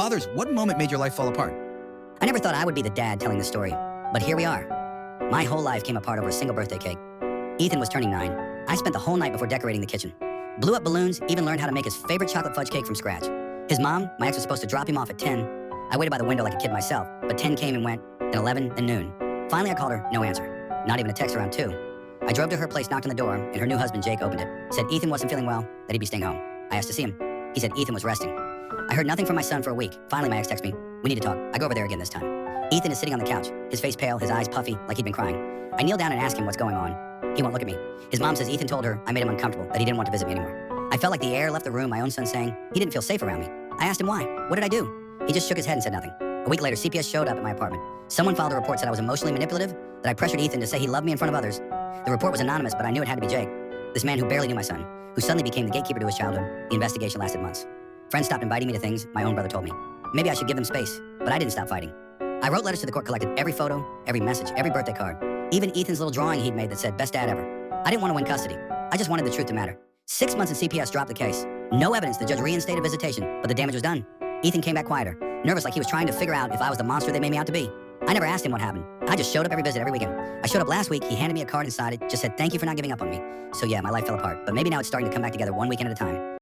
Fathers, what moment made your life fall apart? I never thought I would be the dad telling the story, but here we are. My whole life came apart over a single birthday cake. Ethan was turning 9. I spent the whole night before decorating the kitchen. Blew up balloons, even learned how to make his favorite chocolate fudge cake from scratch. His mom, my ex, was supposed to drop him off at 10. I waited by the window like a kid myself, but 10 came and went, then 11, then noon. Finally, I called her, no answer. Not even a text around 2. I drove to her place, knocked on the door, and her new husband, Jake, opened it. Said Ethan wasn't feeling well, that he'd be staying home. I asked to see him. He said Ethan was resting. I heard nothing from my son for a week. Finally, my ex texted me, we need to talk. I go over there again this time. Ethan is sitting on the couch, his face pale, his eyes puffy, like he'd been crying. I kneel down and ask him what's going on. He won't look at me. His mom says Ethan told her I made him uncomfortable, that he didn't want to visit me anymore. I felt like the air left the room, my own son saying he didn't feel safe around me. I asked him why. What did I do? He just shook his head and said nothing. A week later, CPS showed up at my apartment. Someone filed a report said I was emotionally manipulative, that I pressured Ethan to say he loved me in front of others. The report was anonymous, but I knew it had to be Jake, this man who barely knew my son, who suddenly became the gatekeeper to his childhood. The investigation lasted months. Friends stopped inviting me to things my own brother told me. Maybe I should give them space, but I didn't stop fighting. I wrote letters to the court, collected every photo, every message, every birthday card, even Ethan's little drawing he'd made that said, best dad ever. I didn't want to win custody. I just wanted the truth to matter. 6 months and CPS dropped the case. No evidence, the judge reinstated visitation, but the damage was done. Ethan came back quieter, nervous like he was trying to figure out if I was the monster they made me out to be. I never asked him what happened. I just showed up every visit, every weekend. I showed up last week, he handed me a card inside it, just said thank you for not giving up on me. So yeah, my life fell apart, but maybe now it's starting to come back together one weekend at a time.